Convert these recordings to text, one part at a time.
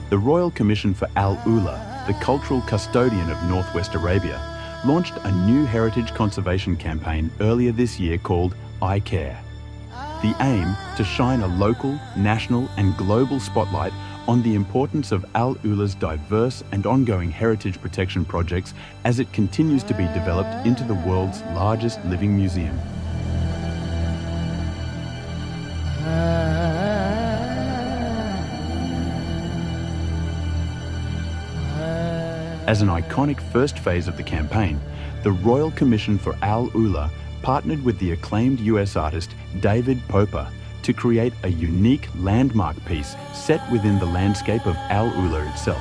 The Royal Commission for AlUla, the cultural custodian of Northwest Arabia, launched a new heritage conservation campaign earlier this year called I Care. The aim to shine a local, national and global spotlight on the importance of AlUla's diverse and ongoing heritage protection projects as it continues to be developed into the world's largest living museum. As an iconic first phase of the campaign, the Royal Commission for AlUla partnered with the acclaimed US artist David Popa to create a unique landmark piece set within the landscape of AlUla itself.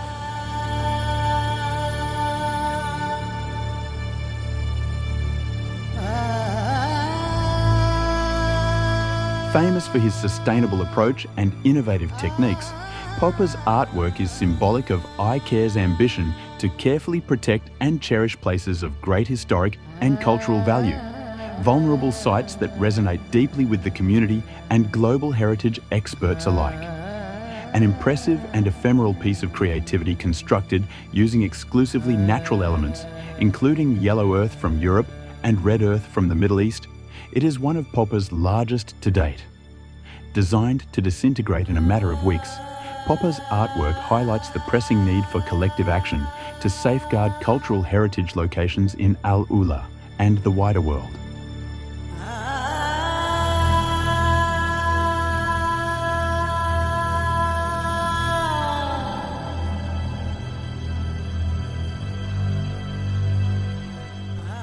Famous for his sustainable approach and innovative techniques, Popa's artwork is symbolic of I Care's ambition to carefully protect and cherish places of great historic and cultural value, vulnerable sites that resonate deeply with the community and global heritage experts alike. An impressive and ephemeral piece of creativity constructed using exclusively natural elements, including yellow earth from Europe and red earth from the Middle East, it is one of Popa's largest to date. Designed to disintegrate in a matter of weeks, Popa's artwork highlights the pressing need for collective action to safeguard cultural heritage locations in AlUla and the wider world.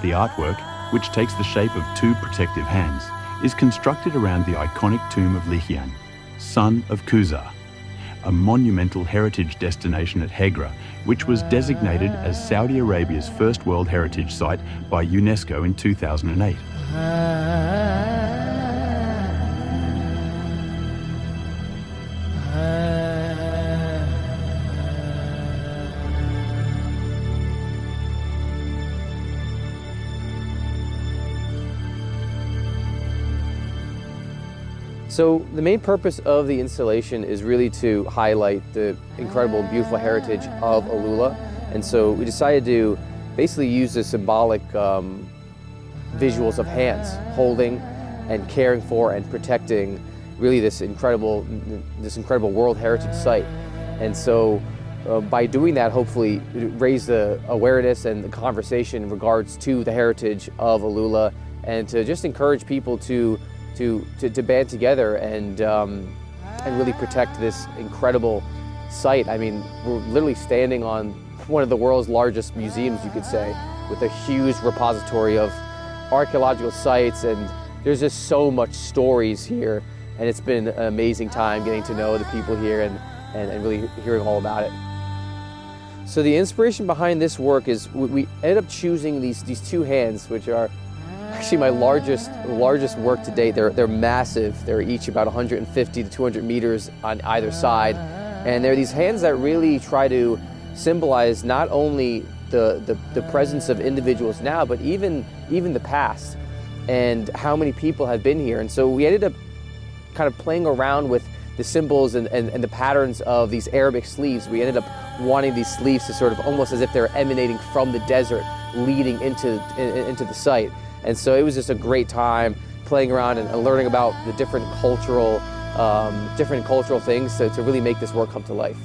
The artwork, which takes the shape of two protective hands, is constructed around the iconic Tomb of Lihyan, son of Kuza, a monumental heritage destination at Hegra, which was designated as Saudi Arabia's first World Heritage Site by UNESCO in 2008. So the main purpose of the installation is really to highlight the incredible and beautiful heritage of AlUla. And so we decided to basically use the symbolic visuals of hands holding and caring for and protecting really this incredible World Heritage Site. And so by doing that, hopefully raise the awareness and the conversation in regards to the heritage of AlUla, and to just encourage people to band together and really protect this incredible site. I mean, we're literally standing on one of the world's largest museums, you could say, with a huge repository of archaeological sites, and there's just so much stories here, and it's been an amazing time getting to know the people here and really hearing all about it. So the inspiration behind this work is we ended up choosing these two hands, which are actually my largest work to date. They're massive. They're each about 150 to 200 meters on either side. And they're these hands that really try to symbolize not only the presence of individuals now, but even the past and how many people have been here. And so we ended up kind of playing around with the symbols and the patterns of these Arabic sleeves. We ended up wanting these sleeves to sort of almost as if they're emanating from the desert leading into the site. And so it was just a great time playing around and learning about the different cultural things to really make this work come to life.